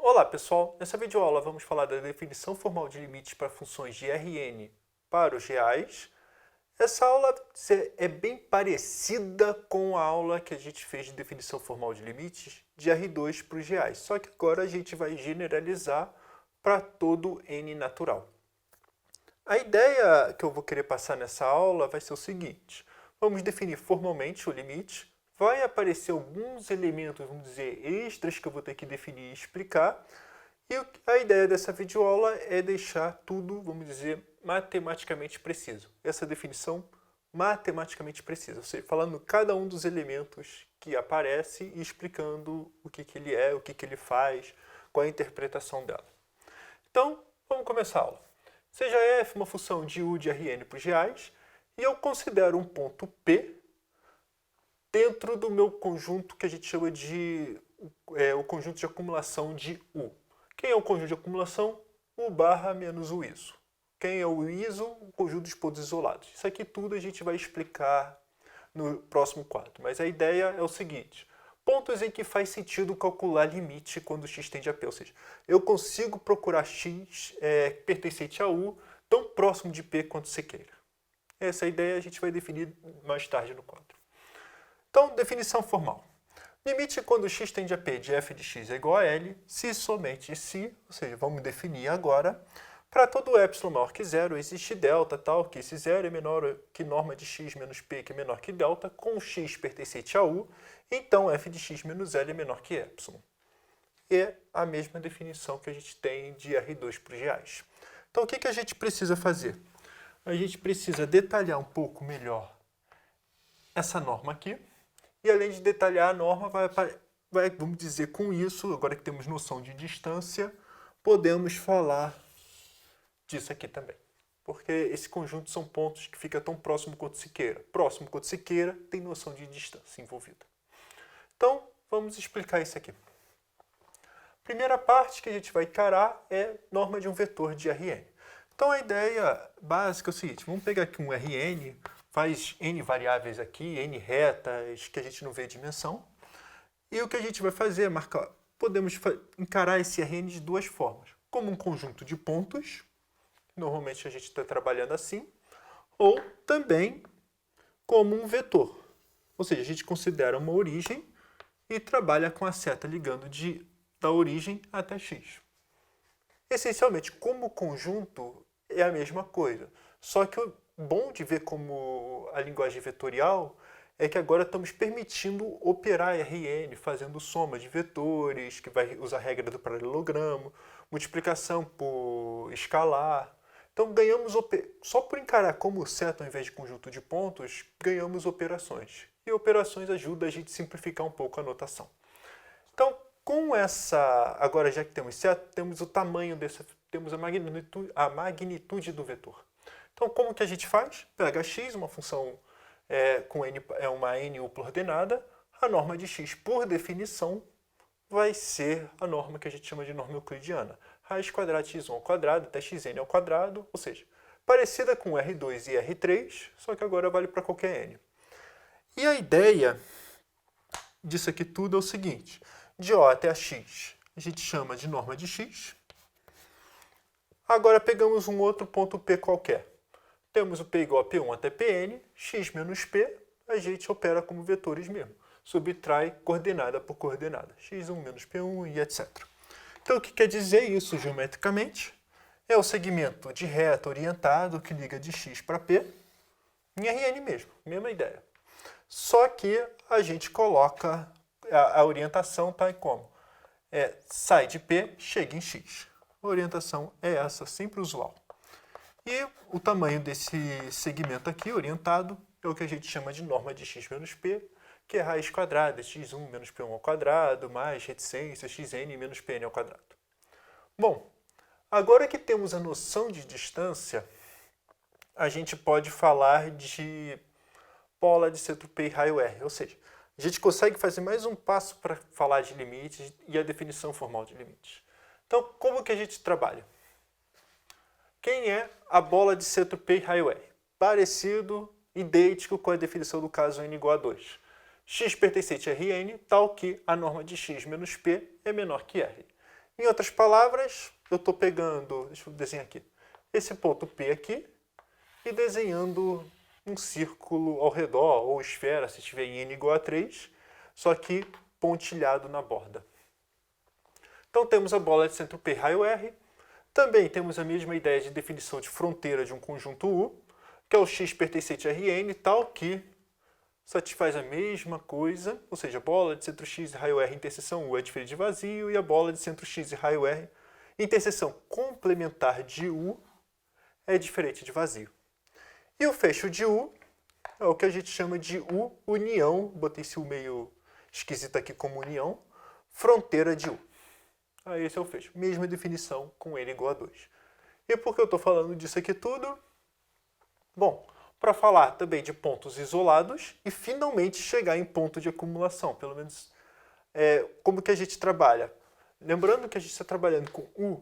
Olá pessoal, nessa videoaula vamos falar da definição formal de limites para funções de Rn para os reais. Essa aula é bem parecida com a aula que a gente fez de definição formal de limites de R2 para os reais, só que agora a gente vai generalizar para todo n natural. A ideia que eu vou querer passar nessa aula vai ser o seguinte: vamos definir formalmente o limite. Vai aparecer alguns elementos, vamos dizer, extras que eu vou ter que definir e explicar. E a ideia dessa videoaula é deixar tudo, vamos dizer, matematicamente preciso. Essa definição matematicamente precisa, ou seja, falando cada um dos elementos que aparece e explicando o que ele é, o que ele faz, qual é a interpretação dela. Então, vamos começar a aula. Seja f uma função de u de Rn para os reais, e eu considero um ponto P dentro do meu conjunto que a gente chama de o conjunto de acumulação de U. Quem é o conjunto de acumulação? U barra menos o ISO. Quem é o ISO? O conjunto de pontos isolados. Isso aqui tudo a gente vai explicar no próximo quadro. Mas a ideia é o seguinte: pontos em que faz sentido calcular limite quando x tende a P. Ou seja, eu consigo procurar x pertencente a U tão próximo de P quanto você queira. Essa ideia a gente vai definir mais tarde no quadro. Então, definição formal. Limite quando x tende a P de f de x é igual a L, se somente se, ou seja, vamos definir agora, para todo epsilon maior que zero, existe delta tal, que esse zero é menor que norma de x menos P, que é menor que delta, com x pertencente a U, então f de x menos L é menor que epsilon. É a mesma definição que a gente tem de R2 para os reais. Então, o que a gente precisa fazer? A gente precisa detalhar um pouco melhor essa norma aqui. E além de detalhar a norma, vamos dizer, com isso, agora que temos noção de distância, podemos falar disso aqui também. Porque esse conjunto são pontos que fica tão próximo quanto se queira. Próximo quanto se queira, tem noção de distância envolvida. Então, vamos explicar isso aqui. Primeira parte que a gente vai encarar é norma de um vetor de Rn. Então, a ideia básica é o seguinte: vamos pegar aqui um Rn, faz n variáveis aqui, n retas, que a gente não vê a dimensão. E o que a gente vai fazer é marcar, podemos encarar esse Rn de duas formas. Como um conjunto de pontos, normalmente a gente está trabalhando assim, ou também como um vetor. Ou seja, a gente considera uma origem e trabalha com a seta ligando da origem até x. Essencialmente, como conjunto, é a mesma coisa. Só que o bom de ver como a linguagem vetorial é que agora estamos permitindo operar Rn, fazendo soma de vetores, que vai usar a regra do paralelogramo, multiplicação por escalar. Então, ganhamos só por encarar como seta ao invés de conjunto de pontos, ganhamos operações. E operações ajudam a gente a simplificar um pouco a notação. Então, com essa, agora já que temos seta, temos o tamanho temos a magnitude do vetor. Então, como que a gente faz? Pega x, uma função com n, uma n-upla ordenada, a norma de x, por definição, vai ser a norma que a gente chama de norma euclidiana. Raiz quadrada de x1 ao quadrado até xn ao quadrado, ou seja, parecida com R2 e R3, só que agora vale para qualquer n. E a ideia disso aqui tudo é o seguinte: de O até a x, a gente chama de norma de x. Agora pegamos um outro ponto P qualquer. Temos o P igual a P1 até Pn, x menos P, a gente opera como vetores mesmo. Subtrai coordenada por coordenada, x1 menos P1 e etc. Então, o que quer dizer isso geometricamente? É o segmento de reta orientado que liga de x para P, em Rn mesmo, mesma ideia. Só que a gente coloca a orientação tá como? Sai de P, chega em x. A orientação é essa, sempre usual. E o tamanho desse segmento aqui, orientado, é o que a gente chama de norma de x menos p, que é raiz quadrada, x1 menos p1 ao quadrado, mais reticência, xn menos pn ao quadrado. Bom, agora que temos a noção de distância, a gente pode falar de bola de centro P e raio R, ou seja, a gente consegue fazer mais um passo para falar de limites e a definição formal de limites. Então, como que a gente trabalha? Quem é a bola de centro P e raio R? Parecido, idêntico com a definição do caso n igual a 2. X pertencente a Rn, tal que a norma de x menos P é menor que R. Em outras palavras, eu estou pegando, deixa eu desenhar aqui, esse ponto P aqui e desenhando um círculo ao redor, ou esfera, se tiver em n igual a 3, só que pontilhado na borda. Então temos a bola de centro P raio R. Também temos a mesma ideia de definição de fronteira de um conjunto U, que é o x pertencente a Rn, tal que satisfaz a mesma coisa, ou seja, a bola de centro x e raio R interseção U é diferente de vazio, e a bola de centro x e raio R interseção complementar de U é diferente de vazio. E o fecho de U é o que a gente chama de U união, botei esse U meio esquisito aqui como união, fronteira de U. Esse é o fecho. Mesma definição com n igual a 2. E por que eu estou falando disso aqui tudo? Bom, para falar também de pontos isolados e finalmente chegar em ponto de acumulação. Pelo menos como que a gente trabalha. Lembrando que a gente está trabalhando com U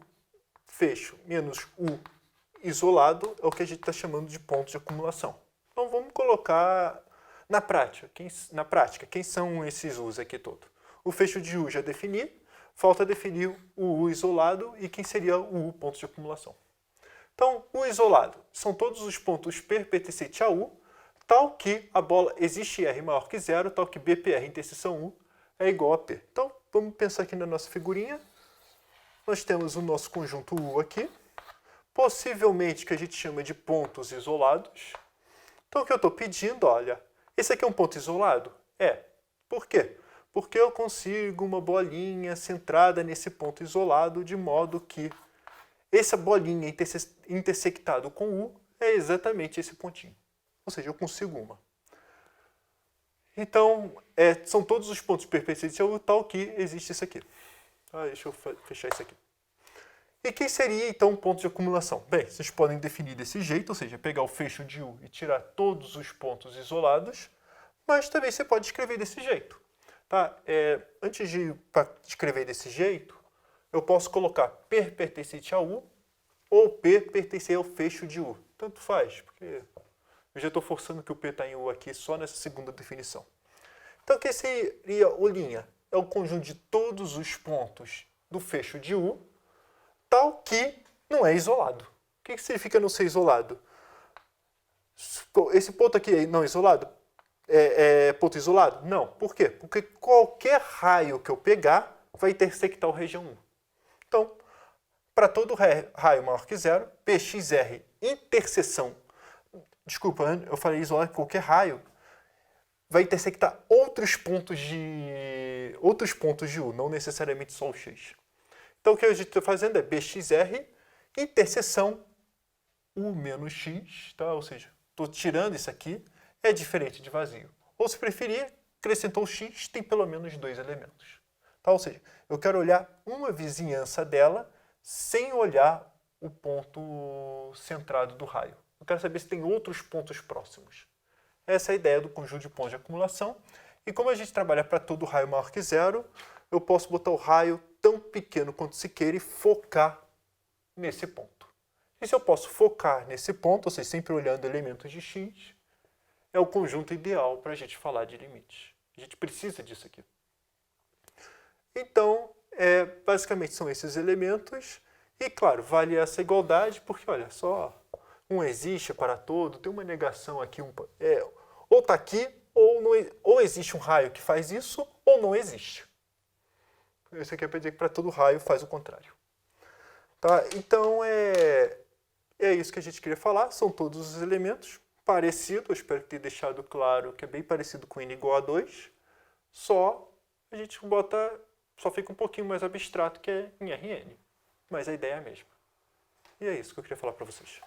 fecho menos U isolado, é o que a gente está chamando de ponto de acumulação. Então vamos colocar na prática. Quem são esses U's aqui todos? O fecho de U já defini. Falta definir o U isolado e quem seria o U ponto de acumulação. Então, U isolado são todos os pontos P pertencentes a U, tal que a bola existe R maior que zero, tal que BPR interseção U é igual a P. Então, vamos pensar aqui na nossa figurinha. Nós temos o nosso conjunto U aqui, possivelmente que a gente chama de pontos isolados. Então, o que eu estou pedindo, olha, esse aqui é um ponto isolado? É. Por quê? Porque eu consigo uma bolinha centrada nesse ponto isolado, de modo que essa bolinha intersectado com U é exatamente esse pontinho. Ou seja, eu consigo uma. Então, são todos os pontos pertencentes a U, tal que existe isso aqui. Deixa eu fechar isso aqui. E quem seria, então, um ponto de acumulação? Bem, vocês podem definir desse jeito, ou seja, pegar o fecho de U e tirar todos os pontos isolados, mas também você pode escrever desse jeito. Tá? Antes de escrever desse jeito, eu posso colocar P pertencente a U ou P pertencer ao fecho de U. Tanto faz, porque eu já estou forçando que o P está em U aqui só nessa segunda definição. Então, o que seria U'? É o conjunto de todos os pontos do fecho de U, tal que não é isolado. O que significa não ser isolado? Esse ponto aqui não é isolado? É ponto isolado? Não. Por quê? Porque qualquer raio que eu pegar vai intersectar o região 1. Então, para todo raio maior que zero, PXR interseção, desculpa, eu falei isolar qualquer raio, vai intersectar outros pontos de U, não necessariamente só o X. Então, o que a gente está fazendo é BXR interseção U menos X, tá? Ou seja, estou tirando isso aqui, é diferente de vazio. Ou, se preferir, acrescentou o X, tem pelo menos 2 elementos. Tá? Ou seja, eu quero olhar uma vizinhança dela sem olhar o ponto centrado do raio. Eu quero saber se tem outros pontos próximos. Essa é a ideia do conjunto de pontos de acumulação. E como a gente trabalha para todo raio maior que zero, eu posso botar o raio tão pequeno quanto se queira e focar nesse ponto. E se eu posso focar nesse ponto, ou seja, sempre olhando elementos de X, é o conjunto ideal para a gente falar de limites. A gente precisa disso aqui. Então, basicamente são esses elementos. E, claro, vale essa igualdade, porque, olha só, um existe para todo, tem uma negação aqui, ou está aqui, ou existe um raio que faz isso, ou não existe. Isso aqui é para dizer que para todo raio faz o contrário. Tá? Então, é isso que a gente queria falar, são todos os elementos. Parecido, eu espero ter deixado claro que é bem parecido com n igual a 2, só a gente só fica um pouquinho mais abstrato que é em Rn, mas a ideia é a mesma. E é isso que eu queria falar para vocês.